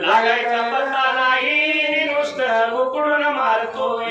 लागायचा पत्ता नाही नुसतं उकडून मारतोय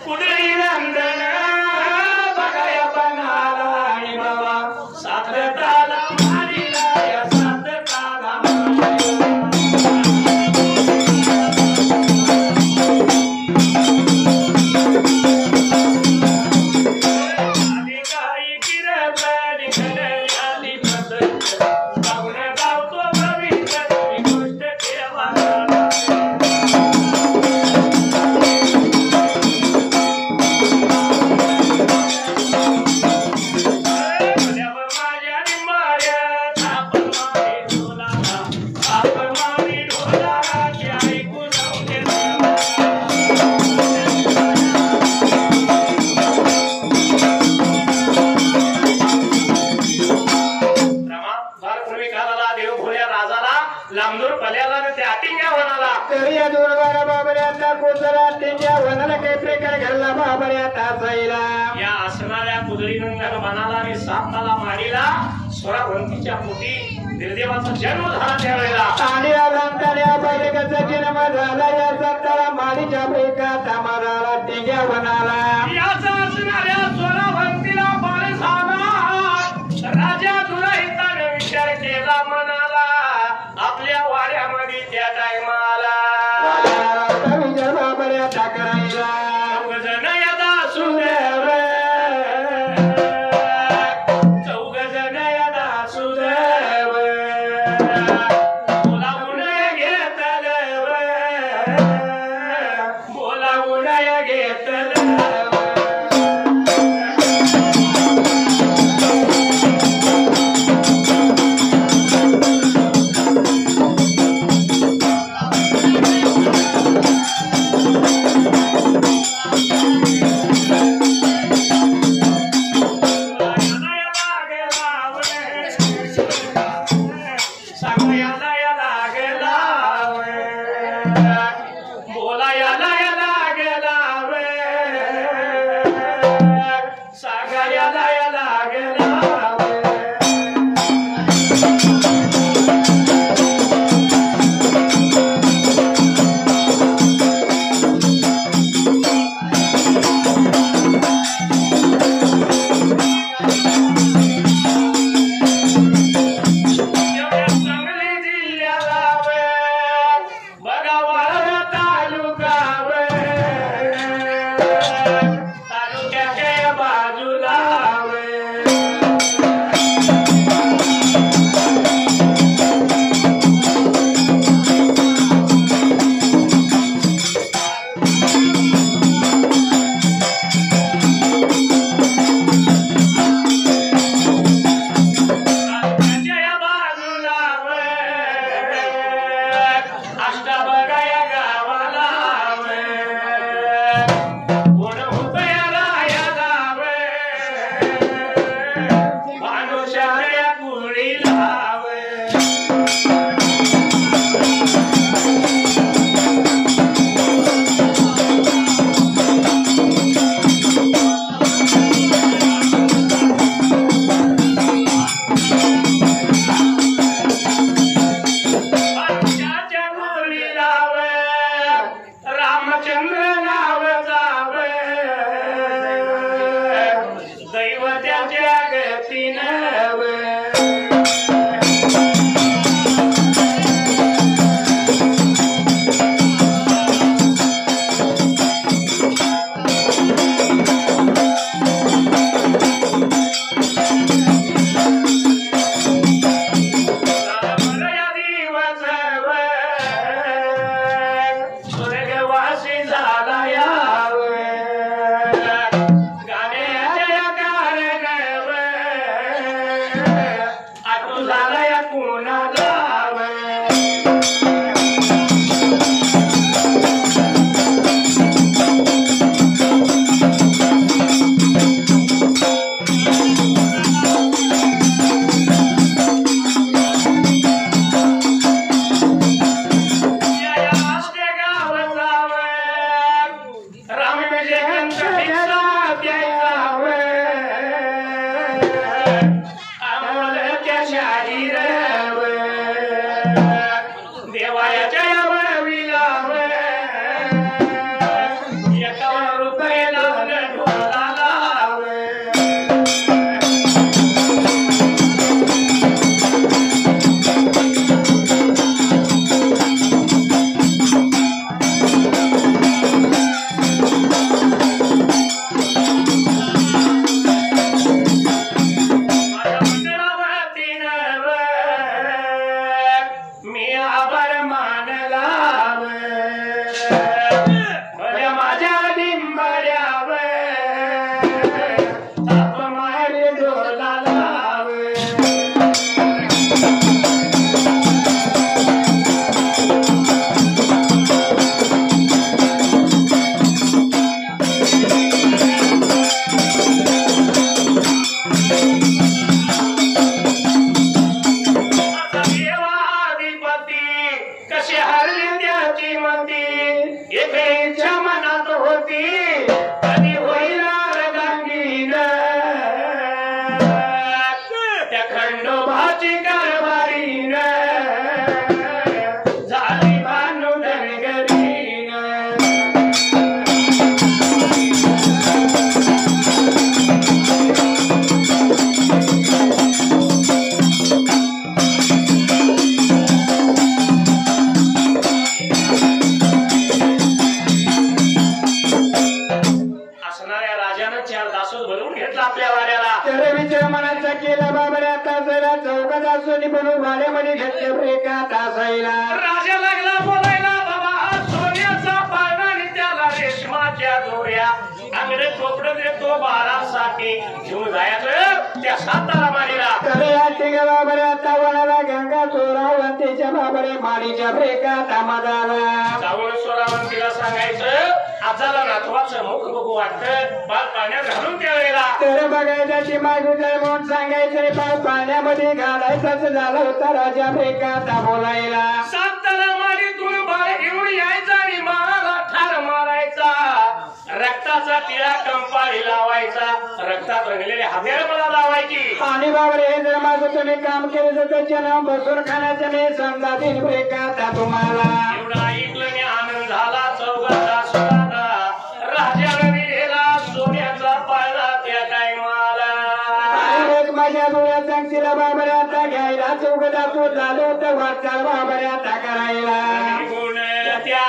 कुदळी नंदन बघाया बनाला आणि बाबा सात ताला मारीला या सात ताला आधी काही किरपणी खरली पसंत गाऊन गावतो रवींद्र तुम्ही गोष्ट ठेवा लांबूर पल्याला ते आटिंग्या वनाला करिया दुर्वारा बाबऱ्याचा कुजला तिच्या वनाला काही प्रकार घडला बाबऱ्याचा सैला या असणाऱ्या कुदळी नंदन वनाला आणि साताला मारीला स्वरावंतीच्या पोटी निर्देवाचा जन्म झाला त्यावेळेला आणि लंकाल्या बैलगाचा जन्म झाला या साताला मारीच्या बेकाचा मराला तिच्या वनाला याचा असणाऱ्या स्वरावंतीला बाळ झाला राजा दुराहिताने विचार केला मनाला आपल्या वाड्यामध्ये त्या टायमाला विजय बाबऱ्याचा करायला चौघजण यदा सुदेव चौघजण यदा सुदेव बोलावून घेतलं बोलावून घेतलं बोलायला लागला वे आपल्या वाड्याला तर विचार मनाचा केला बाबड्या तासायला चौकात असून म्हणून वाड्यामध्ये घेतले एका तासायला राजा लागला बोलायला बाबा सोन्याचा पाळणा आणि त्याला रेशमाच्या दोऱ्या अंगडे चोपड देतो 12 साठी घेऊन जायचं त्या सातारा माडीला तरी आठिका बाबड्या तावणाला गंगा चोरावंतीच्या बाबडे माडीच्या ब्रेकात आम्हाला जाऊन सोरावंतीला सांगायचं आजाला नातवाचं मुख बघू वाटतं बाळ पाण्यात घालून त्या वेळेला तर बघायची मागून म्हणून सांगायचं बाळ पाण्यामध्ये घालायचं झालं होता राजा ब्रेकात बोलायला सातारा माडीतून बाळ घेऊन यायचा आणि माळाला ठार मारायचा रक्ताचा टिळा कंपाळी लावायचा रक्तात रंगलेले हत्यार मला लावायची आणि बाबरे हे जर माझं तुम्ही काम केलं तर त्याच्या नाव बसून खाण्याचं मी समजा दिन ब्रेकात तुम्हाला एवढा ऐकलं आणि आनंद झाला चौघाचा सुरादा राजाला दिलेला सोन्याचा पाळणा त्या टायमाला माझ्या डोळ्यात सांगतील बाबरे आता घ्यायला चौघदा तू झालो तर वाचाल बाबरे आता करायला गुण त्या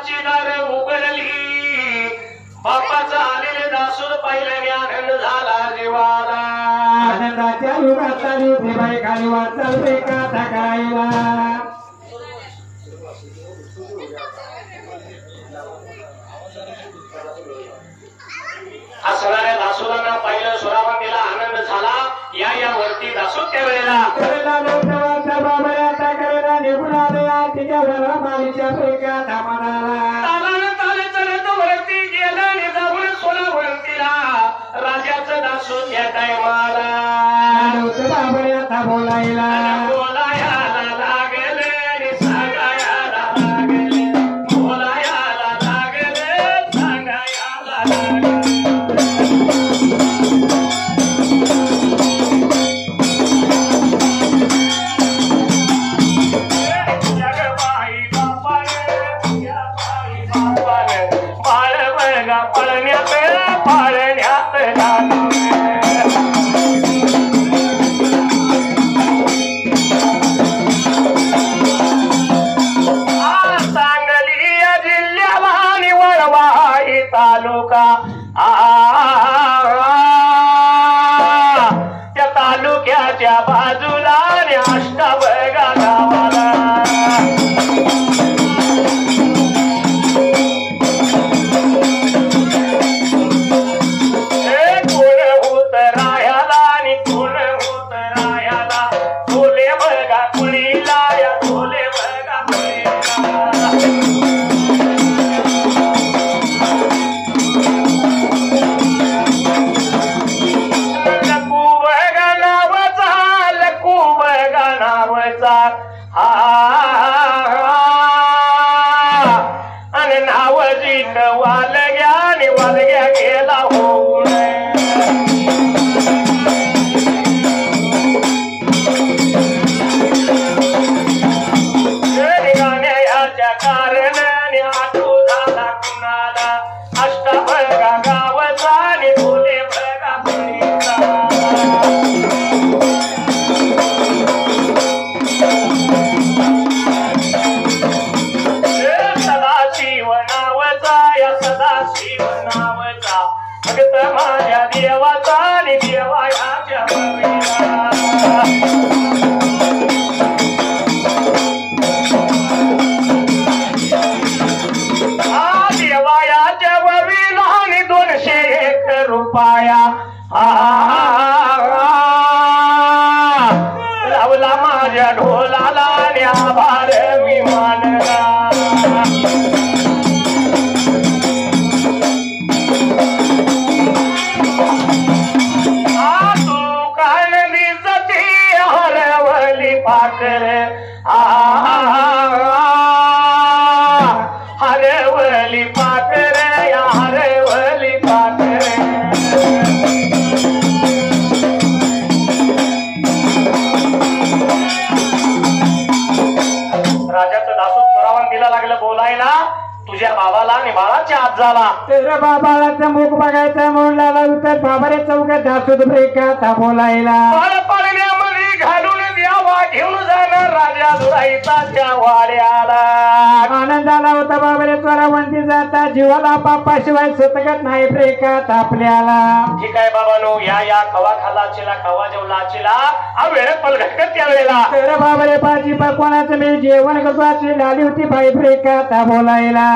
बापाची दार उघडली. बापाचा आलेले दासूर पाहिल्याने आनंद झाला जीवाला. आनंदाच्या युगात चालू बाई खाली वाचाल रे कथा करायला. असणाऱ्या दासुरांना पाहिलं. सुरावंतीला आनंद झाला. या वरती दासू त्या वेळेला निघून आले तिच्या मालीच्या प्रेकात वरती गेला आणि जाऊन सोलावंतीला राजाचं दासू त्या टायमाला बाबऱ्याचा बोलायला बोलायला लागले आणि सांगायला लागले. बोलायला लागले सांगायला लागले. तालुका त्या तालुक्याच्या बाजूला अष्टाबगा गावाला कोण होत रायाला आणि कोण होत रायाला. टोले बघा कुळीला या टोले बघा कुळीला. आणि नाव जीत वालग्या आणि वालग्या गेला होऊन गाण्याच्या कारणाने आठू झाला कुणाला. अष्टाबगा गावचा आणि बोले बघा कुणीचा. सदाशिव नावाचा भक्त माझ्या देवाचा आणि देवाच्या बळीला. देवाच्या बळीला आणि 201 रुपया लावला माझ्या ढोलाला आणि आभार मी मानला. हरवली पाकर या हरवली पाकर. राजाचं दासू सुरावंतीला लागलं बोलायला. तुझ्या बाबाला आणि बाळाच्या आत झाला. तर बाबाळाचा मुख बघायचा म्हणून लागला उत्तर बाबारे चौकात दासूद ब्रेकात बोलायला. बाळ पाळण्यामध्ये घालून द्यावा घेऊन जाणार राजा दुराईचा त्या वाड्याला. आनंदाला होता बाबारे स्वरावंती जाता जीवाला बापाशिवाय सतगत नाही ब्रेकात आपल्याला. ठीक आहे बाबानो. या कवा खालाचीला कवा जेवलाचीला वेळ पलघटकत त्या वेळेला. तर बाबारे पाची कोणाचं मी जेवण करतो लाली होती बाई ब्रेकात बोलायला.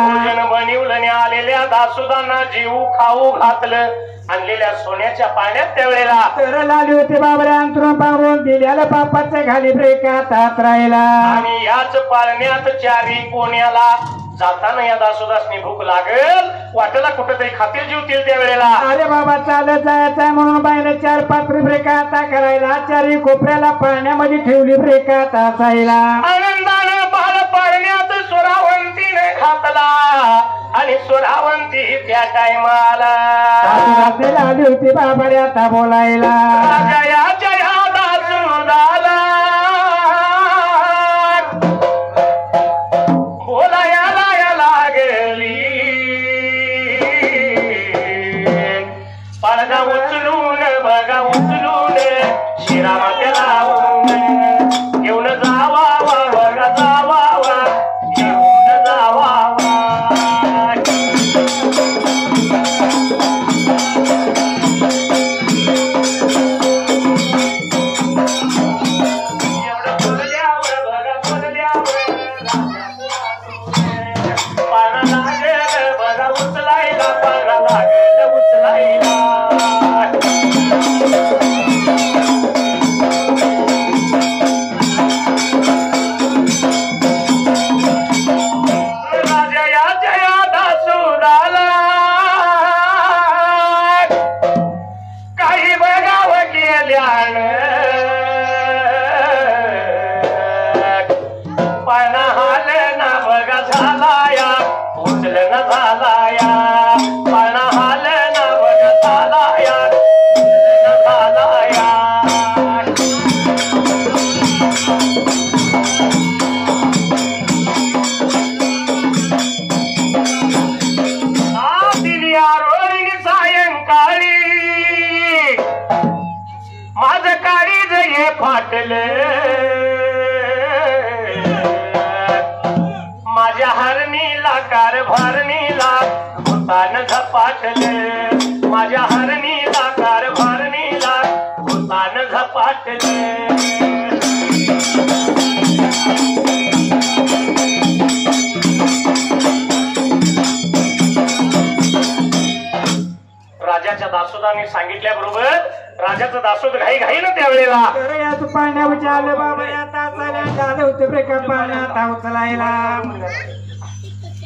बनवलं आलेल्या दासुदांना जीव खाऊ घातलं. आणलेल्या सोन्याच्या पाण्यात त्या वेळेला. तर लाली होती बाबरे अंतरून पांघरून दिल्याला बापाच्या खाली ब्रेकात हात राहिला. आणि याच पाळण्यात चारी कोण्याला जाताना या दासोदासनी भूक लागेल. वाटेला कुठेतरी खातील जीवतील त्या वेळेला. अरे बाबा चालत जायचंय म्हणून बाईने 4-5 ब्रेकात करायला. चारी कोपऱ्याला पाण्यामध्ये ठेवली ब्रेकात असायला. आनंदाने बाळ पाळण्यात सुरावंतीने घातला. आणि सुरावंती त्या टायमाला आली होती बाबारे आता बोलायला. जया जया दासुदाला बोलायला लागली. पडदा उचलून बघा उचलून शिरामात्या लावून घेऊन जावा बघा जावा घेऊन जावा. पाळणा हालना बघा झाला या उचलन झाला या पाळणा हालना बघा झाला या उचलन झाला या सायंकाळी माझ काळीज हे फाटले माझ्या हरणीला कारभारणीला भूतान झपाटले माझ्या हरणीला कारभारणीला भूतान झपाटले राजाच्या दासोदाने सांगितल्याबरोबर राजाचं दासोद घाई घाई ना त्यावेळेला पाण्यावर आलं बाबा आता झालं होते ब्रेका पाण्यात उचलायला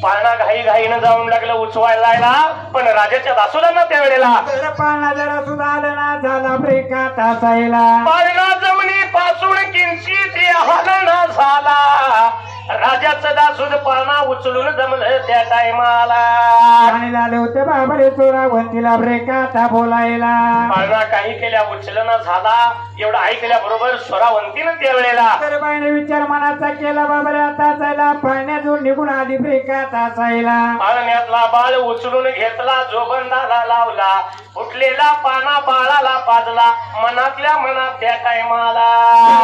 पाळणा घाई घाईनं जाऊन लागलं उचवायला पण राजाच्या दासोदांना त्यावेळेला पाळणा जरा सुद्धा आलं ना झाला ब्रेका तासायला पाळणा जमिनी पासून किंचित हलना झाला राजाचं दासूद पाळणा उचलून जमलं त्या टायमाला आणि झाले होते बाबरे चोरावंतीला ब्रेका आता बोलायला पाळणा काही केल्या उचलना झाला एवढं ऐकल्याबरोबर स्वरावंतीनं त्यावेळेला तर बाईने विचार मनाचा केला बाबरे आता जायला पाळण्यातून निघून आली ब्रेका तासायला पाळण्यातला बाळ उचलून घेतला जोबंदाला लावला फुटलेला पाना बाळाला पाजला मनातल्या मनात त्या टायमाला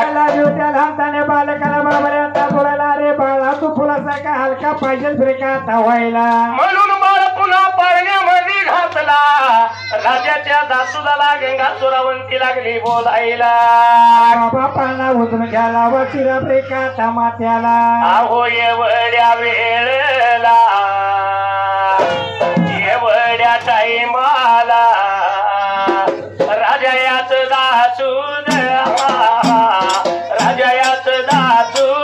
त्या लहानताने बालकाला बाबरे आता बोलायला अरे बाळा तू फुलासारखा हलका पाहिजे ब्रेका व्हायला म्हणून बाळ पुन्हा पाळण्यामध्ये घातला राजाच्या दासुदाला गंगा चोरावंती लागली बोलायला बाबा पाळणा उचलून घ्याला वशिरा ब्रेका मात्याला अहो एवढ्या वेळेला एवढ्या टाईमाला राजा याच दासूद राजा याच दासूद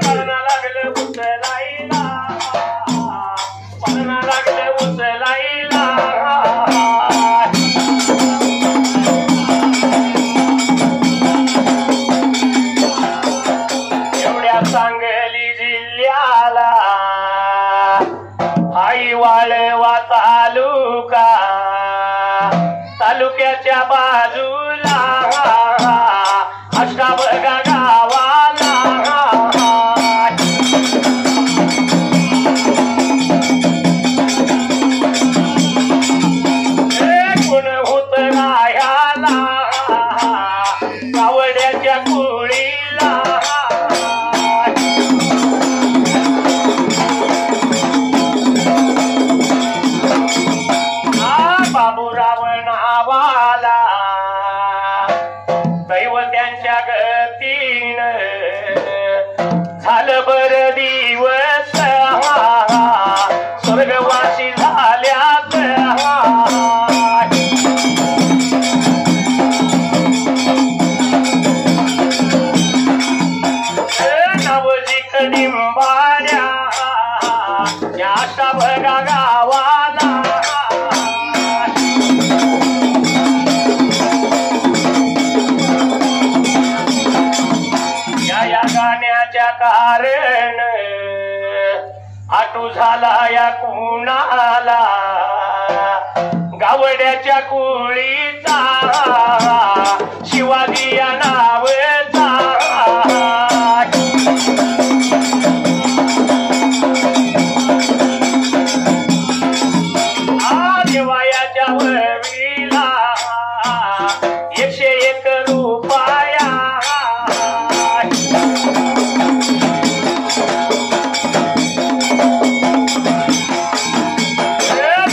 पळणा लागलं उचलायला पळणा लागलं उचलायला सांगली जिल्ह्याला आई वाळवा तालुका तालुक्याच्या बाजूला अष्टाबगा गावाला कोण होत राह्याला कावड्याच्या कुळीला बाबूराव नावाला दैव त्यांच्या गतीन झालं बर दिवस स्वर्गवासी झाल्यात नवजी कडिंबाऱ्या या अष्टाभगा गावाला या गाण्याच्या कारण आटू झाला या कुणाला गावड्याच्या कुळीचा शिवाजी या नावचा देवायाच्या वळवीला 101 रुपया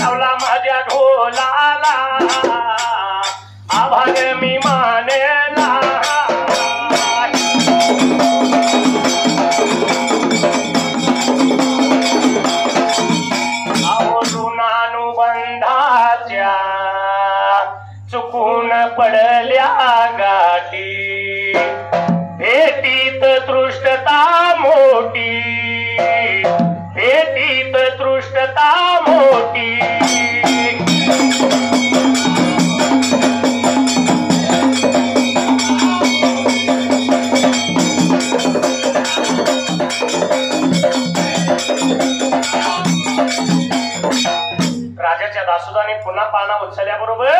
लावला माझ्या ढोलाला आभार मी मानेला ऋणानुबंधाच्या चुकून पडल्या गाठी भेटीत तृष्टता मोठी भेटीत तृष्टता मोठी उचलल्याबरोबर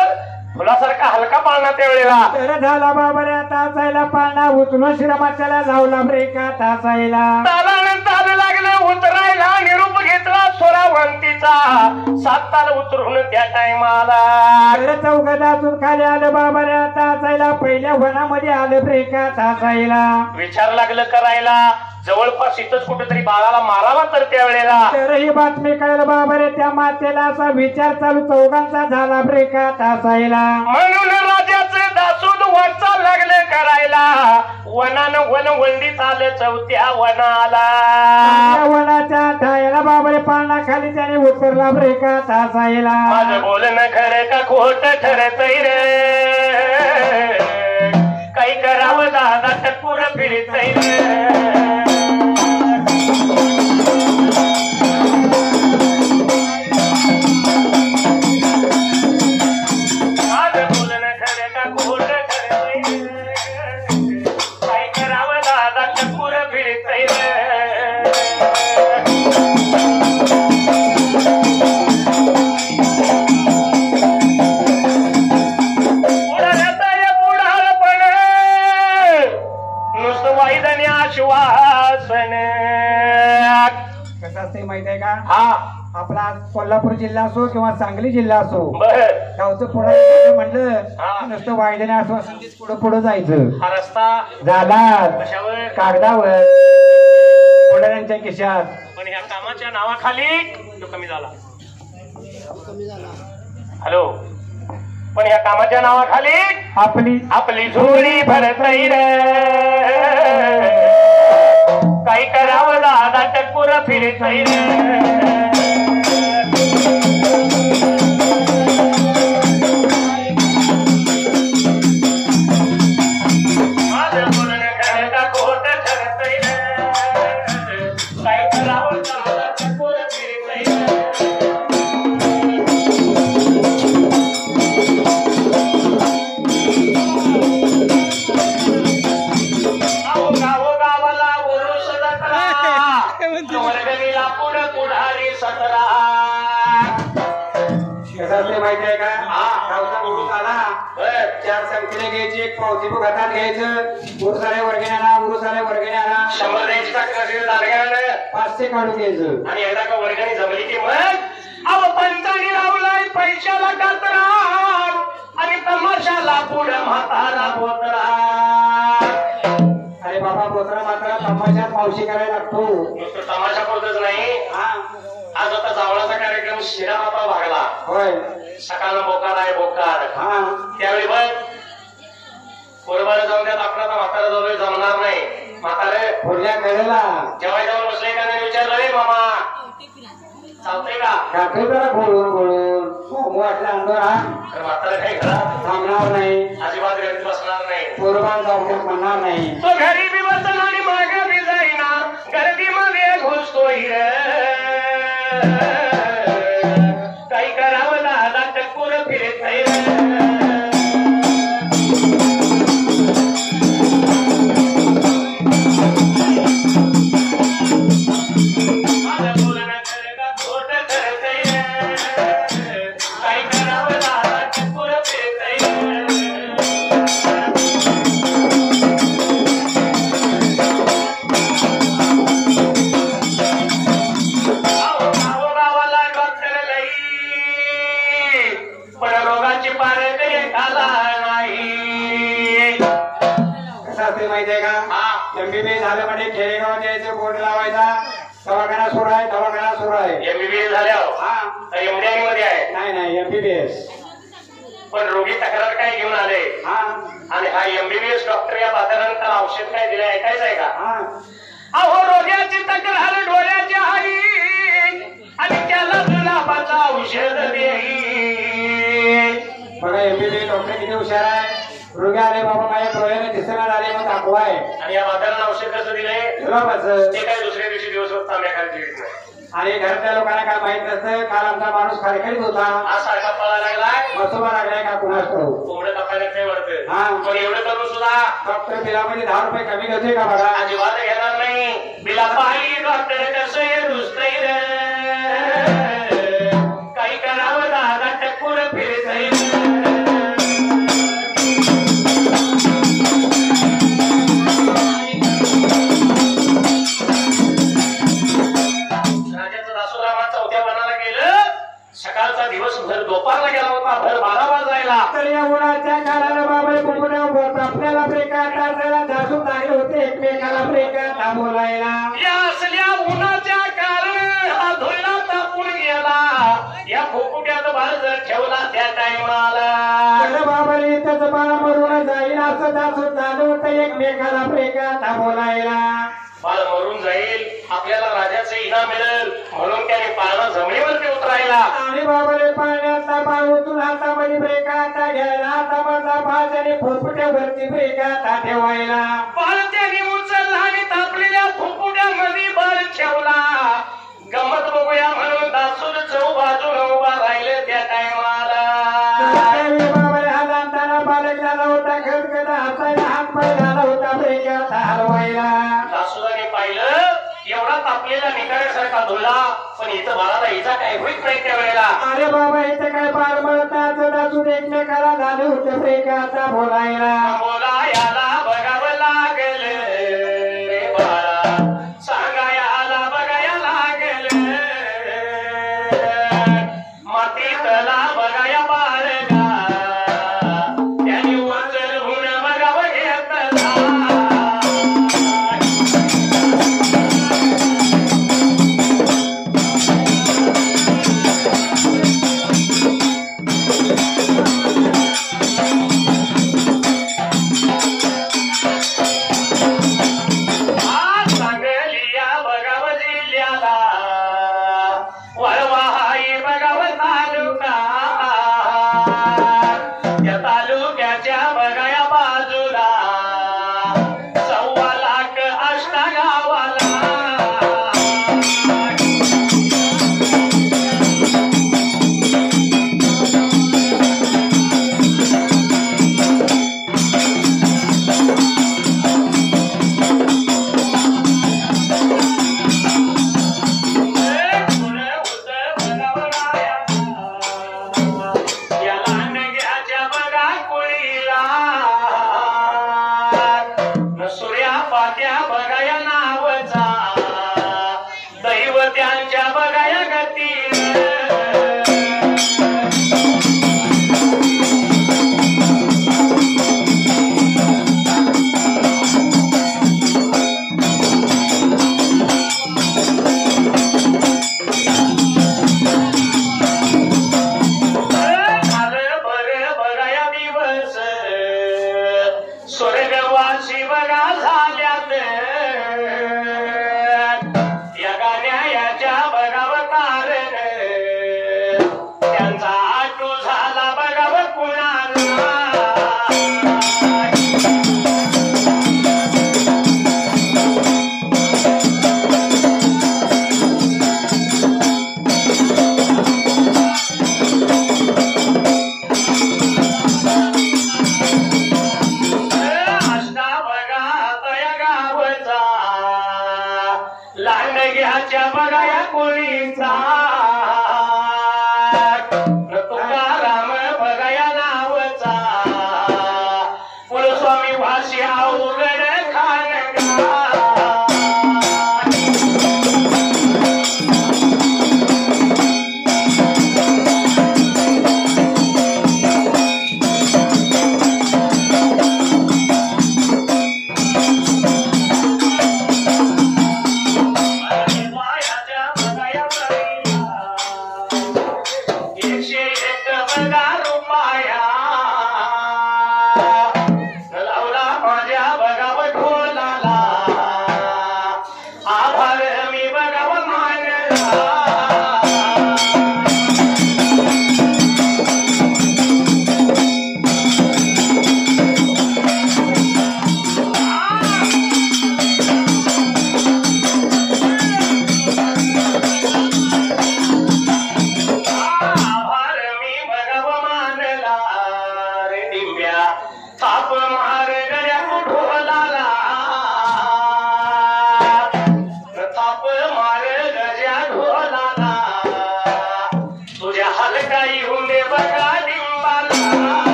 फुलासारखा हलका पाळणा त्यावेळेला तर झाला बाबा रे तासायला पाळणा उचलून श्रीमंताला लावला ब्रेका तासायला तालानंतर ताल लागले उतरायला निरूप घेतला स्वरावंतीचा 7 ताल उतरून त्या टायमाला तर चौघदातून खाली आलं बाबा रे तासायला पहिल्या वनामध्ये आलं ब्रेका तासायला विचार लागलं करायला जवळपास इथंच कुठेतरी बाळाला मारावा तर त्यावेळेला तर ही बातमी कळलं बाबा रे त्या मातेला असा विचार चालू चौघांचा झाला ब्रेका तासायला म्हणून राजाचे दासूद वाटचाल लागले करायला वनानं वनवंडीत आलं 4थ्या वनाला त्या वनाच्या ठायाला बाबा रे पाळणा खाली त्याने उतरला ब्रेका तासायला माझं बोलणं खरं का खोट ठरतय रे काही करावं दादा टक्कुर फिरतय रे माहित आहे का हा आपला कोल्हापूर जिल्हा असो किंवा सांगली जिल्हा असो बर गावचं पुढे म्हणलं हा. नुसतं वायद्याने असं पुढे पुढे जायचं हा रस्ता झाला कशावर कागदावर पुढाऱ्यांच्या खिशात पण ह्या कामाच्या नावाखाली तो कमी झाला हॅलो पण ह्या कामाच्या नावाखाली आपली आपली झोळी भरत नाही रे काही करावं दादा टक्कुर फिरत नाही रे माझं बोलणं खरं का खोटं ठरतंय रे काही करावं दादा टक्कुर फिरत नाही रे माहिती आहे का गावचा उरूस आला 4 संख्येने घ्यायची एक पावती हातात घ्यायचं उरूस आल्या वर्गण्याला उरूस आल्या वर्गण्याला 100 द्यायची टाकण्याची दारग्यानं 500 काढून घ्यायचं आणि एकदा का वर्गणी जमली की मग अव पंचांनी लावलाय पैशाला कातरा आणि तमाशाला पुढे म्हातारा बोतरा अरे बाबा बोतरा मात्र तमाशात मावशी करायला लागतो नुसतं तमाशा करतच नाही आज आता जावळाचा कार्यक्रम शिरामाता भागला होय सकाळला बोकार आहे बोकार त्यावेळी बघ कोरबाला जाऊन त्यात आपला म्हातारा जवळ जमणार नाही म्हातारे पुढल्या कडेला जेव्हा जेव्हा बसले का नाही विचारलं रे मामा चालतंय का काकडी जरा बोलून बोलून वाटलं अंडोर हा तर म्हातारा काही घरात थांबणार नाही अजिबात घरी बसणार नाही कोरबान जाऊन म्हणणार नाही तो घरी बी बसला आणि मागे बी जाईना गर्दीमध्ये घुसतोय काही करावं दादा टक्कुर फिरत नाही माझं बोलणं खरं का खोटं ठरतंय काही करावं दादा टक्कुर फिरत नाही पण रोगाची पार झाला नाही कसं असते माहितीये का एमबीबीएस झालं म्हणजे खेडेगाव जायचं बोर्ड लावायचा दवाखाना सुरू आहे दवाखाना सुरू आहे एमबीबीएस झाल्यावर एमडीआय मध्ये आहे नाही नाही एमबीबीएस पण रोगी तक्रार काय घेऊन आले आणि हा एमबीबीएस डॉक्टर या बाजारांना औषध काय दिलं ऐकायचं आहे का अहो रोग्याची तक्रार डोळ्याची आई आणि त्याला गुलाबाचा औषध देई बघा एमबीबीएस डॉक्टर किती हुशार आहे रोगी आले बाबा माझ्या डोळ्याने दिसणार आले मग दाखवाय आणि या बाजारांना औषध कसं दिलंय गुलाबाचं ते काय दुसऱ्या दिवशी दिवसभर तांब्याखाली जीवित नाही आणि घरच्या लोकांना काय माहित नसतं काल आमचा माणूस खडखडीत होता आज सारखा पळा लागलाय बसोबा लागलाय का कुणास ठाऊक कोंबड्या तपायला काय वाटतं पण एवढं करून सुद्धा डॉक्टर बिलामध्ये 10 रुपये कमी घेतोय का बघा अजिबात घेणार नाही बिला पाहिली डॉक्टर कसं हे रुजतंय रे काही करावं दादा टक्कुर फिरतंय भर 12 वाजायला. तर या उन्हाच्या काळाला बाबा कुठं आपल्याला ब्रेकात असायला जासून लागले होते एकमेकाला ब्रेकात बोलायला. या असल्या उन्हाच्या कारण हा धुळा तापून गेला. या फुफुट्यात बाळ जर ठेवला त्या टायमाला बाबा इथंच बाळ मरून जाईल असं जासून झालं होतं एकमेकाला ब्रेकात बोलायला. बाळ मरून जाईल आपल्याला राजाचं इनाम मिळेल म्हणून त्याने पाळणा जमिनीवरती उतरायला. आणि बाबाने पाण्याचा पाय उचलून हातामध्ये ब्रेकात घ्यायला हातामधला पाय त्याने फुफुट्यावरती ब्रेकात ठेवायला. बाळ त्याने उचलला आणि तापलेल्या फुफुट्यामध्ये बाळ ठेवला. गमत बघूया म्हणून दासून चौ बाजूला उभा राहिले त्या टायमाला. बाबाने हा जाणताना बालक झाला होता खडखड हाताला हात पाय झाला होता ब्रेकात हलवायला. दासुदाने पाहिलं एवढा तापलेला निकाऱ्यासारखा धुळा पण इथं बाळाला इजा काय होईत नाही त्या वेळेला. अरे बाबा इथे काय पार मळतात दासून एकमेकाला झाले होते ब्रेकात बोलायला. बोलायाला बघावं लागल रे बाळा सांगायाला बघाया लागल मातीतला बघाया बाळगा त्याने उचलून बघावं घेतला.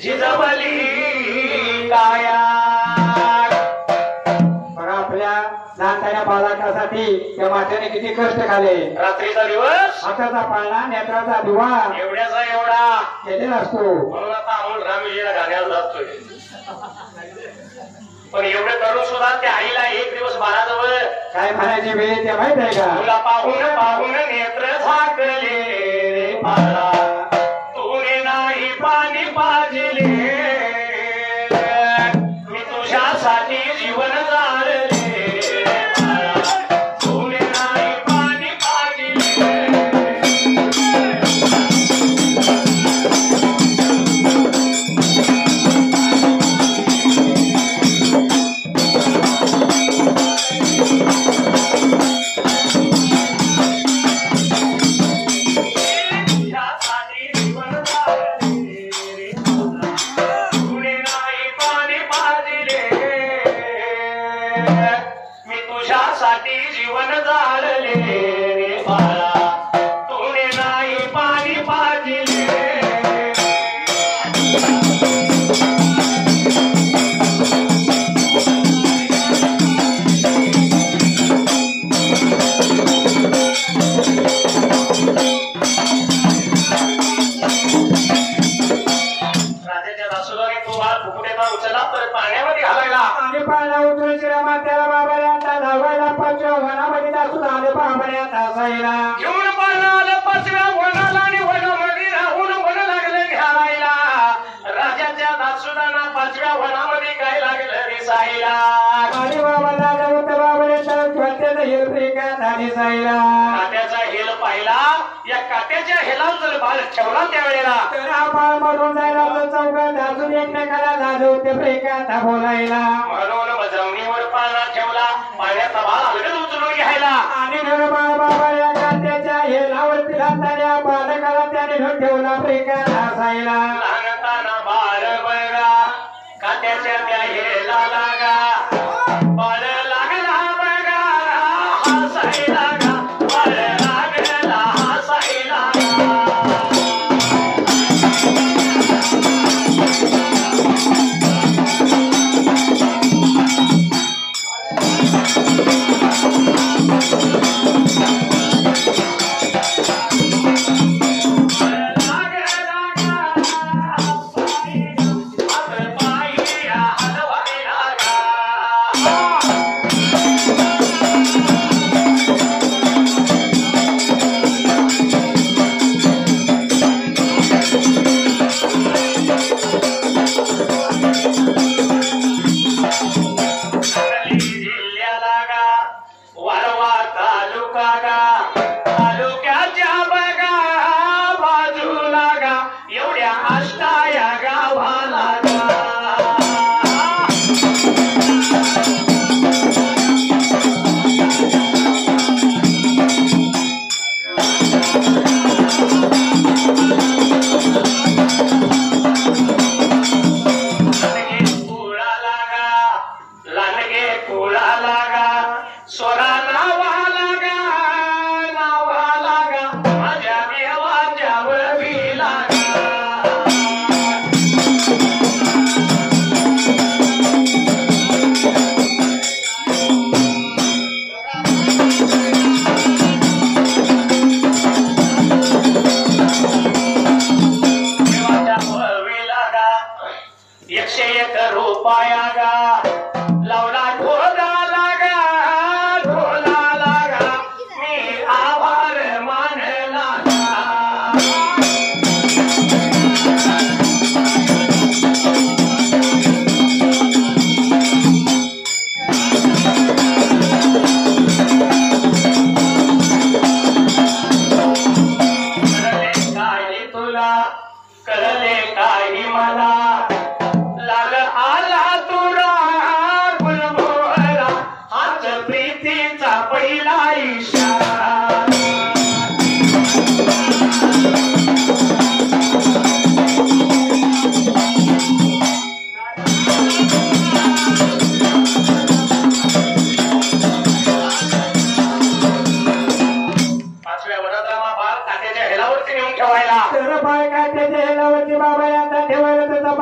झिजवली काया. बघा आपल्या लहानताऱ्या बालकासाठी त्या मातेने किती कष्ट खाले. रात्रीचा दिवस हाताचा पाळणा नेत्राचा दिवा एवढ्याचा एवढा केलेला असतो. म्हणून आता अमोल रामविजयला गाण्याला जातोय. पण एवढे करून सुद्धा त्या आईला एक दिवस बाळाजवळ काय म्हणायचे वेळ ते माहित आहे का? तुला पाहून पाहून नेत्र झाकले रे बाळा, तुने नाही पाणी पाजले, मी तुझ्यासाठी जीवन जाळले रे बाळा, तुने नाही पाणी पाजले. जीवन जाळले रे बाळा, तुने नाही पाणी पाजले. राजाच्या दासोदाने तो बाळ फुकुट्याचा उचलला तर पाण्यामध्ये घालायला आणि पाळणा उतरून श्रीमा त्याला बाबाला धावायला पाचव्या वनामध्ये दासून आले बाबाऱ्यात असायला. घेऊन पाळणा आलं पाचव्या वनाला आणि वनामध्ये राहून वन लागलं घ्यायला. राजाच्या दासोदाना पाचव्या वनामध्ये काय लागलं दिसायला. आणि बाबाला जाऊन त्या बाबाऱ्याचा त्याचा हेल प्रेकात आणि सायला. काट्याचा हेल पाहिला. या काट्याच्या हेला जर बाळ ठेवला त्यावेळेला तर हा बाळ मरून जायला चौकात दासून एकमेकाला लाजवते प्रेकात बोलायला. म्हणून जमिनीवर पाळणा ठेवला. पाण्याचा बाळ अलगद उचलून घ्यायला. आणि बाबा या काट्याच्या हेलावरती राहताना बालकाला त्याने ठेवला प्रेकात हसायला. लहानताना बाळ बघा काट्याच्या त्या हेला लागा, बाळ लागला बघा हसायला गा, बाळ लागला हसायला गा. मला लाल आला तुरा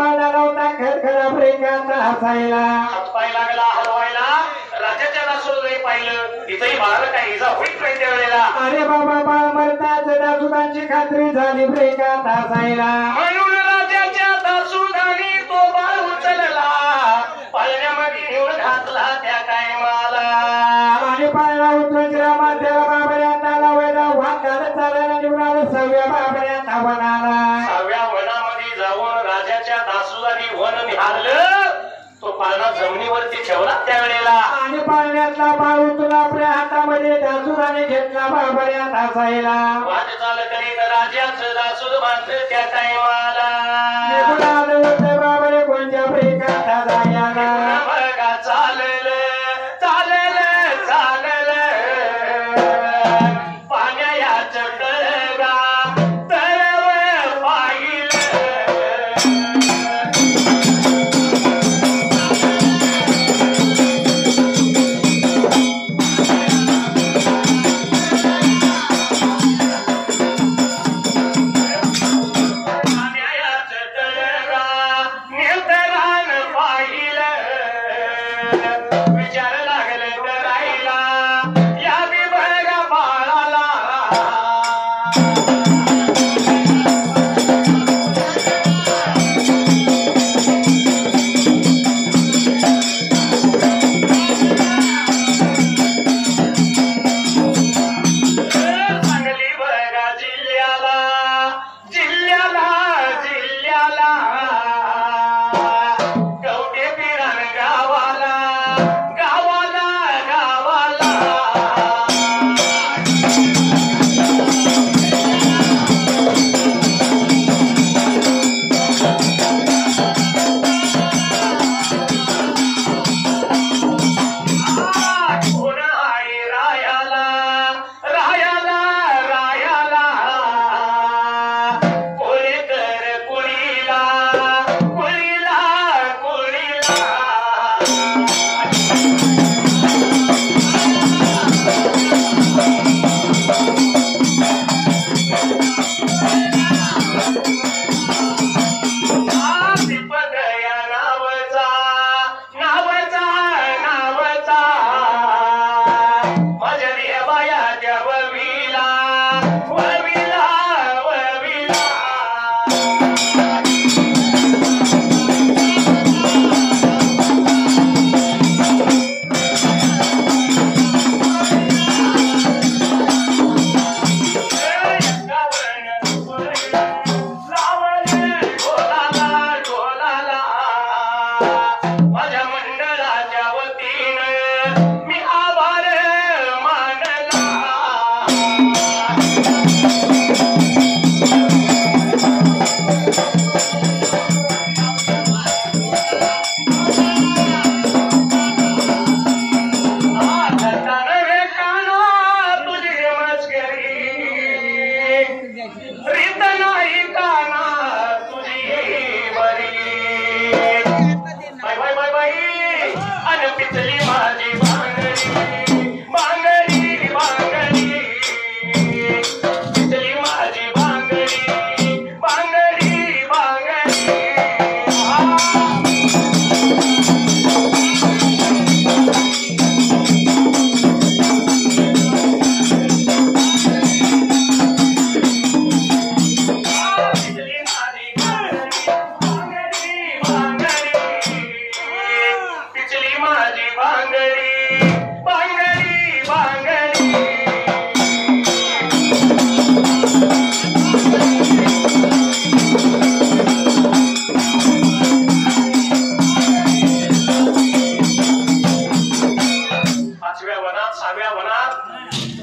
पाळला होता खरखरा प्रेमात हसायला हातपाय लागला हलवायला राजाच्या दासोबाई पाहिलं तिथंही बाळाला काही इजा होईल नाही त्या वेळेला अरे बाबा बाळ मरताच दासुदांची खात्री झाली प्रेमात हसायला म्हणून राजाच्या दासुदानी तो बाळ उचलला पाळण्यामध्ये घेऊन घातला त्या टायमाला आणि पाळला उचलून रामाच्या बाबऱ्यात आला वेळा वांगाला चालायला निवडाला सव्या बाबऱ्यात वनाला सहाव्या वनामध्ये जाऊन राजाच्या दासुदानी वन निहाळलं तो पाळणा जमिनीवरती ठेवला त्यावेळेला आणि पाळण्यातला बाळ उचलून आपल्या हातामध्ये दासुदाने घेतला बाबऱ्यात हसायला वाद चाल करीत राजाचं दासूद बांधलं त्या टायमाला निघून आलं होतं बाबरे कोणत्या प्रेमात जायला बघा चाललं चाललं चाललं पाण्याचं तळगा तळव पाहिलं पाण्याचं तळगा नेतरान पाहिलं विचार लागलं करायला या बी बघा बाळाला सांगली बघा जिल्ह्याला जिल्ह्याला जिल्ह्याला कवटे पिरान गावाला गावाला गावाला कोण आहे रायाला रायाला रायाला कोणी कर कुळीला कुळीला कुळीला दीपक या नावचा नावचा नावचा माझ्या देवाया वविला वविला वविला माझ्या मंडळाच्या वतीनं मी आभार मानला तुझी मस्करी रीत नाही काना तुझी बरी बाय बाय बाय बाय अन पिचली माझी बांगडी बांगडी बांगडी पिचली माझी बांगडी बांगडी बांगडी पिचली माझी बांगडी बांगडी पिचली माझी बांगडी बांगडी बांगडी पाचव्या वनात सहाव्या वनात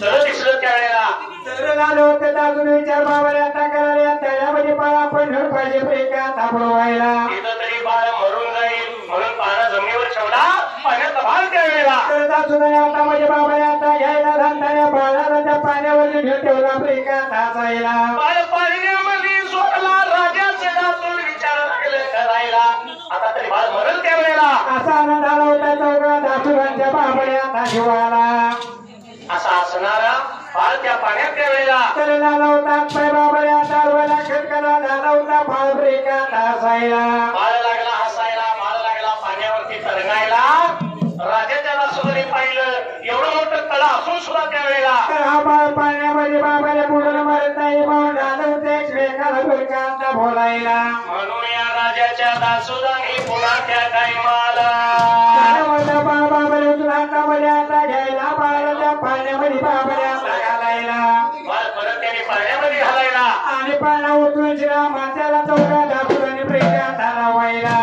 तळ दिसलं त्यावेळेला तर झालं होतं अजून विचार बाबऱ्यात करायला त्याच्यामध्ये पाळ आपण धड पाहिजे प्रेमात व्हायला तिथं तरी बाळ मरून जाईल म्हणून पाना जमिनीवर ठेवला पाण्याचा भाग त्यावेळेला तर दासुदाने आता म्हणजे बाबऱ्यात घ्यायला घालताना बाळाला त्या पाण्यावर ठेवला प्रेमात हसायला बाळ पाण्यामध्ये सोडला राजाचं दासून विचार लागलं करायला आता तरी बाळ मरल त्यावेळेला असा आनंद आला होता चौघा दासुदांच्या बाबऱ्यात शिवाला असा असणारा बाळ त्या पाण्यात त्यावेळेला तर झाला होता पाय बाबऱ्यात आलवायला खटकला झाला होता फाळ प्रेमात हसायला बाळ दासुदानी पुन्हा त्या टायमाला बाबा तुला हातामध्ये आता घ्यायला बाळाला त्या पाण्यामध्ये बाबाने आता घालायला बाळ परत त्याने पाण्यामध्ये घालायला आणि पाना उठून मात्याला चौका दाखवून आणि प्रेमात हलवायला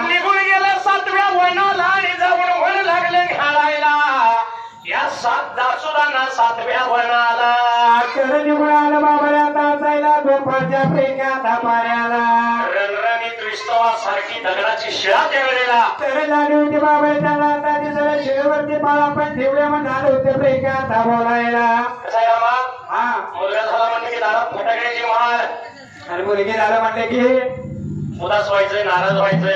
निघून गेला 7व्या वनाला आणि जाऊन वर लागले घालायला या 7 दासुदांना 7व्या वनाला निघून आलं बाबाला आता जायला गोपाच्या प्रेमात पाण्याला रणरणीत विस्तवासारखी दगडाची शिळा त्यावेळेला तर झाली होती बाबा त्याला आता दिसलं शिळेवरती बाळा पण ठेवल्या म्हणून आलं होते प्रेमात बोलायला कसं आहे रामा हा मुलगा झाला म्हणलं की दारात फटाकड्याची मार आणि मुलगी झालं म्हटलं की उदास व्हायचं नाराज व्हायचं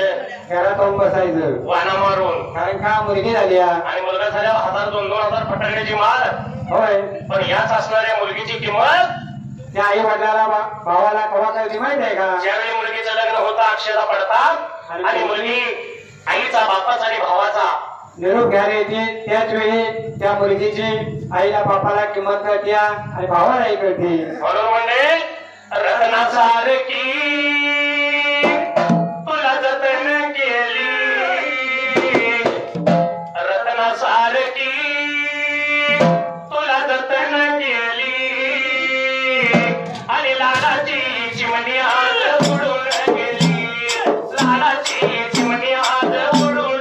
घरात जाऊन बसायचं वाना मारून कारण का मुलगी झाली आणि मुलगा झाल्यावर 1000-2000 फटाकड्याची मार होय पण याच असणाऱ्या मुलगीची किंमत त्या आई वडिलाला भावाला कवा कळली माहित आहे का ज्यावेळी मुलगीचं लग्न होतं अक्षता पडतात आणि मुलगी आईचा बापाचा आणि भावाचा निरोप घ्यायला येते त्याच वेळी त्या मुलगीची आईला बापाला किंमत कळते आणि भावालाही कळते म्हणून म्हणजे रत्नासारखी तुला जतन केली रत्नासारखी तुला जतन केली आणि लाडाची चिमणी आज उडून गेली लाडाची चिमणी आज उडून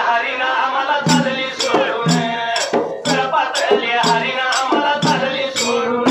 हरिना आम्हाला चालली सोडून पातळल्या हरिना आम्हाला चालली सोडून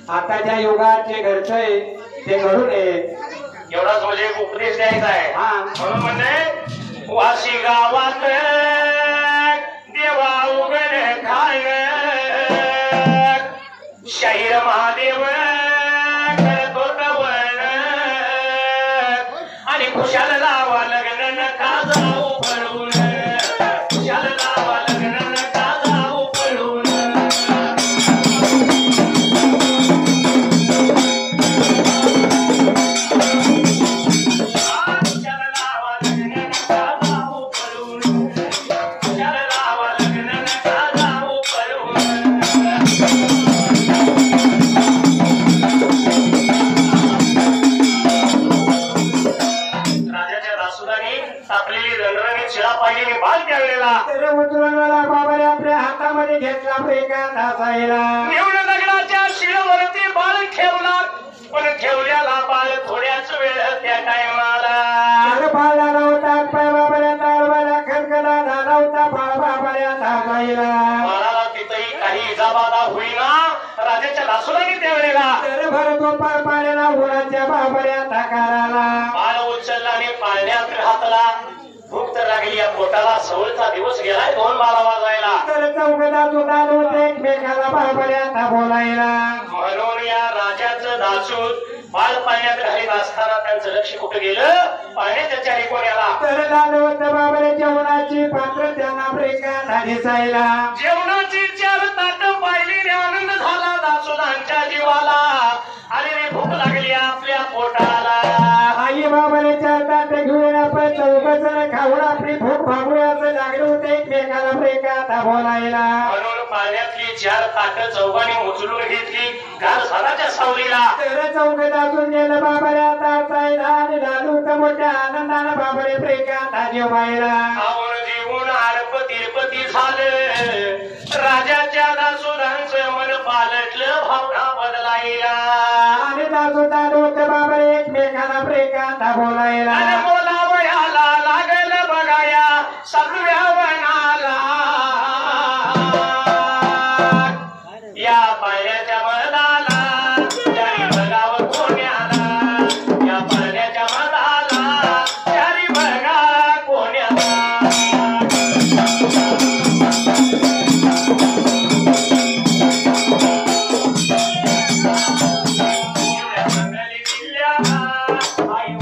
आताच्या युगात जे घडतंय ते घडू नये एवढाच म्हणजे उपदेश द्यायचा आहे. म्हणून म्हणजे वाशी गावात देवा उघड खाण शाहीर महादेव करतो कवण आणि खुशाल लावा लग्न नका जाऊ पळून खुशाल लावा लग्न नका जाऊ पळून आपल्या हातामध्ये घेतला निवड दगडाच्या शिळवरती बाळ ठेवला पण ठेवल्याला बाळ थोड्याच वेळ त्या टायमाला बाळा नव्हता बाबाऱ्या ताळवाला खणखणा नव्हता बाबाऱ्या तासायला बाळाला तिथंही काही इजाबाधा होईना राजाच्या लासुराने त्यावेळेला भरतो पाण्याला उन्हाच्या बाबाऱ्या ताकाराला बाळ उचलला आणि पाळण्यात घातला. भूक तर लागली या पोटाला सवलचा दिवस गेलाय 2 बारा वाजायला तर चौघदा सुद्धा नव्हते एकमेकाला बाबाऱ्या बोलायला म्हणून या राजाचं दासूत बाळ पाण्यात घालीत असताना त्यांचं लक्ष कुठं गेलं पाण्याच्या चारी कोण्याला तर लालवत बाबाऱ्या जेवणाची पात्र त्यांना प्रेका दिसायला जेवणाची 4 ताट पाहिली आनंद झाला दासोदांच्या जीवाला आणि भूक लागली आपल्या पोटाला आई बाबाने 4 ताट घेऊन आपण चौघजण खाऊन आपली भूक भागूया असं लागलं होतं एकमेकाला प्रेका बोलायला म्हणून पाण्यातली 4 ताट चौघांनी उचलून घेतली गार झाडाच्या सावलीला तर चौघदातून गेलं बाबाऱ्या तासायला आणि लालू तर मोठ्या आनंदानं बाबारे प्रेका जेवायला आवड जीवन आरप तिरपती झालं राजाच्या दासोदांचं मन पालटलं भावना बदलायला आणि दासोदा होतं बाबारे एकमेकाला प्रेका बोलायला बोलावयाला लागल बघाया सगळ्या वनाला या पाण्याच्या मधाला चारी बघाव कोण्याला या पाण्याच्या मधाला चारी बघा कोण्याला आई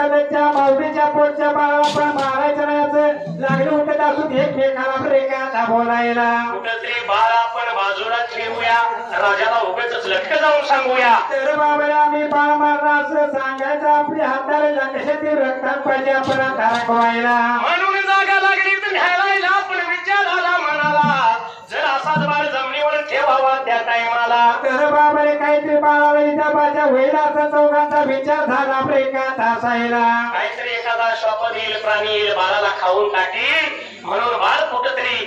एखाद्याच्या माऊलीच्या पोटच्या बाळाला पण मारायचं नाही असं लागलं होतं असून एकमेकाला प्रेमात बोलायला. कुठंतरी बाळ आपण बाजूला ठेवूया, राजाला उगाच लटक जाऊन सांगूया. तर बाबाला आम्ही बाळ मारला असं सांगायचं, आपल्या हाताला लक्षातील रक्तात पाहिजे आपण दाखवायला. म्हणून जागा लागली तर घ्यायला पण विचार आला मनाला, जर असाच बाळ जमिनीवर ठेवावा त्या टायमाला. तर बाबाने काहीतरी बाळाला इथं माझ्या होईल असा चौघांचा विचार झाला प्रेमात असायला. काहीतरी एखादा श्वापद येईल, प्राणी येईल, बाळाला खाऊन टाकील, म्हणून बाळ कुठंतरी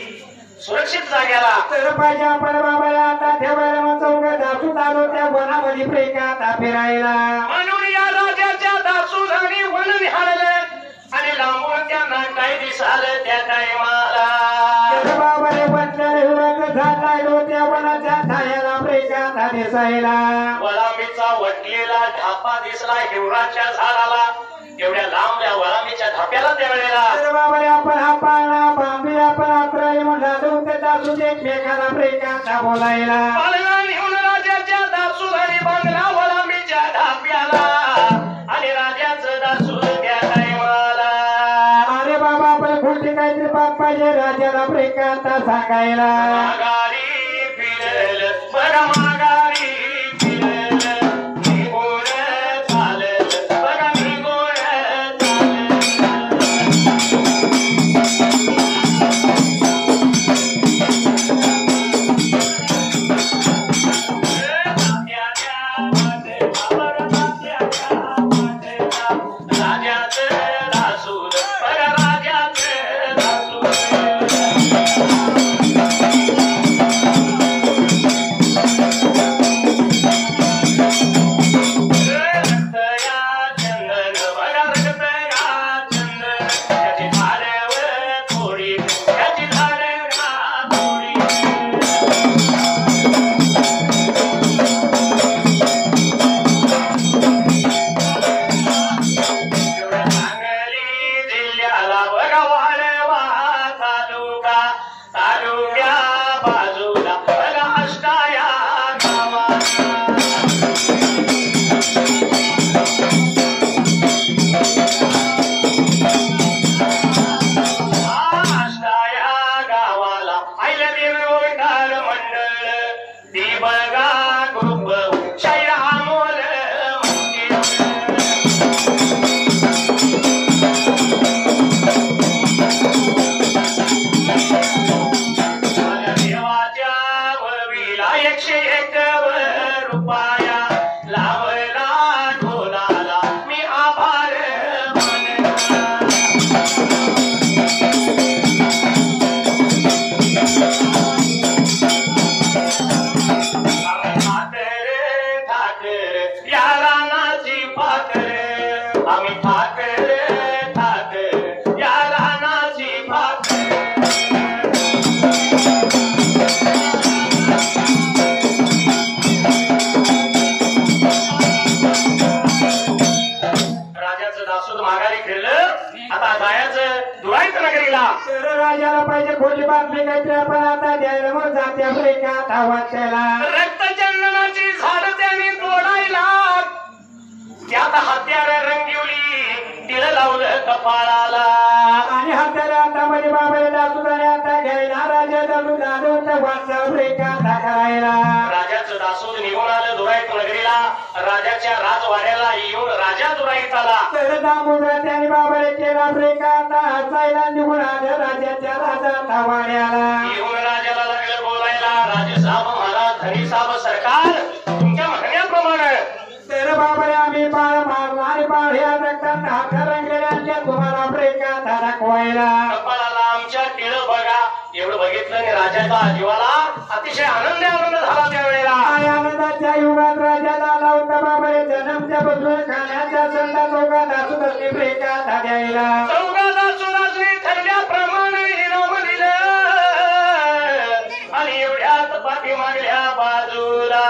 सुरक्षित जाग्याला. तर पाहिजे आपण बाबाला आता ठेवायला मग चौघा दासून आलो त्या वनामध्ये प्रेमात फिरायला. म्हणून या राजाच्या दासूधानी वन निहाळलं आणि लांबून त्यांना काय दिसालं त्या टायमाला. तर बाबाने बसलेले हिराचं झाड लागलो त्या वनाच्या छायाला प्रेमात दिसायला. वलामीचा वटलेला ढापा दिसला हिवराच्या झाडाला, एवढ्या लांबल्या वलामीच्या धाप्याला त्या वेळेला. तर बाबाने आपण हा पाळणा बांधूया आपण अकराई म्हणला दासून एकमेकाला प्रेमात बोलायला. पाळणा घेऊन राजाच्या दासूधानी बांधला वलामीच्या धाप्याला आणि राजाचं दासूर त्या टायमाला. अरे बाबा आपण खोटी काहीतरी पाप पाहिजे राजाला प्रेमात सांगायला. माघारी फिरल बघा माघारी फिरल निघून चालल बघा निघून चालल. राजाचं दासूर बघा राजाचं दासूर. राजाला पाहिजे खोटी बातमी काहीतरी आपण आता द्यायला मग जाते प्रेमात आवाज त्याला. रक्तचंदनाची झाड त्याने तोडायला त्यात हत्यार रंगिवली तिला लावलं कपाळाला. आणि हत्याला हातामध्ये बाबाला दासूदाने आता घ्यायला राजा दासून दादून वाचा प्रेमात करायला. राजाचं दासूद निघून आलं दुराईत नगरीला. राजाच्या राजवाड्याला येऊन राजा दुराईत आला. तर दामोदर त्याने बाबाला केला प्रेमात हसायला निघून आलं राजाच्या राजा वाड्याला. येऊन राजाला लागलं बोलायला, राजेसाहेब महाराज धनीसाहेब सरकार तुमच्या म्हणण्याप्रमाणे. तर बाबाने आम्ही बाळ मारला आणि बाळ ह्या रक्तात हात रंगलेल्या तुम्हाला प्रेमात दाखवायला. कपाळाला आमच्या टिळ बघा. एवढं बघितलं आणि राजाचा जीवाला अतिशय आनंद झाला त्यावेळेला. आनंदाच्या युगात राजाला आला होता बाबाने जन्मच्या बसून खाण्याच्या संडा चौघात असून असली प्रेमात द्यायला. चौघात असून असली ठरल्याप्रमाणे इनाम दिलं आणि एवढ्यात पाठीमागल्या बाजूला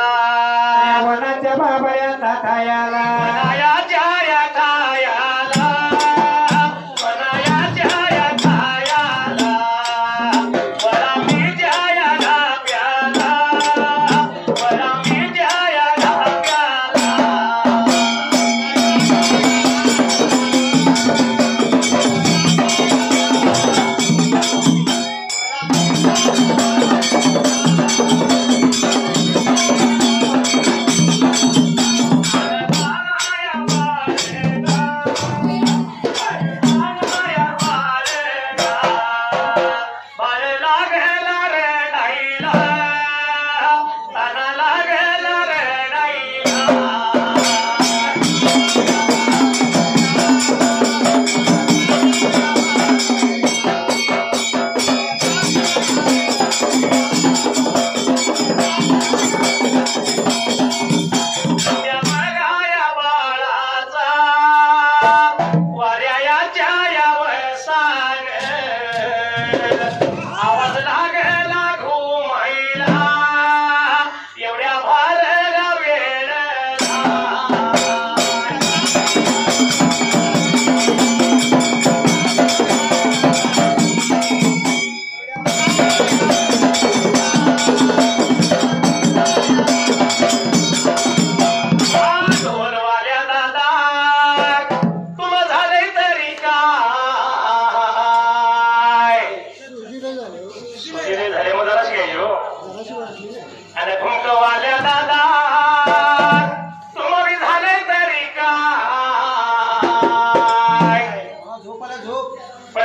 वनाच्या बाबाया तायाला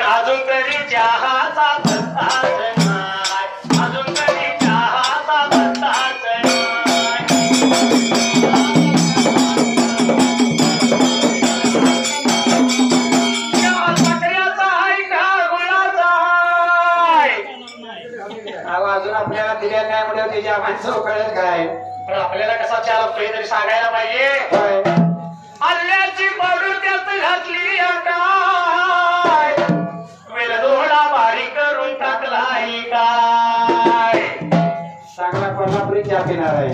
अजून तरी चहाचा पत्ताच नाही, अजून तरी चहाचा पत्ताच नाही. साखरेचा आहे का गुळाचा आहे? अहो अजून आपल्याला दिल्या नाही म्हणजे त्याच्या माणसं कळत काय. पण आपल्याला कसा चहा लागतोय तरी सांगायला पाहिजे. होय. आल्याची पावडर त्यात घातली काय, वेलदोडा बारीक करून टाकलाय काय. चांगला कोल्हापुरी चहा पिणार आहे.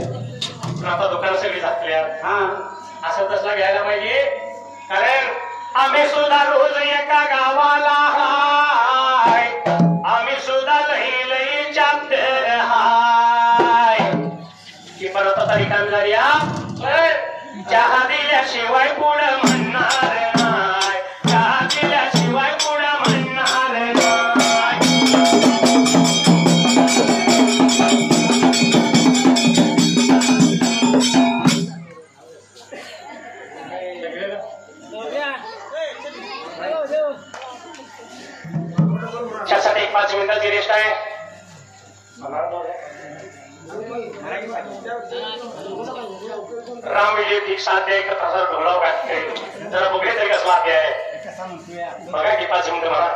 पण आता दुकान सगळी झाकल्या. हा असं तसला घ्यायला पाहिजे. कारण आम्ही सुद्धा रोज एका गावाला हाय, आम्ही सुद्धा लई लई चॅप्टर हाय. की परत आता रिकामी झाली. चहा दिल्याशिवाय पुढं म्हणणार नाही, चहा दिल्याशिवाय पुढं म्हणणार नाही. त्यासाठी 5 मिनिटाची रेस्ट आहे. राम विजय ठीक साध्य आहे का तसा ढोलाव घातले जरा बघले तरी कसं वाक्य आहे बघा की 5 मिनिटं मला.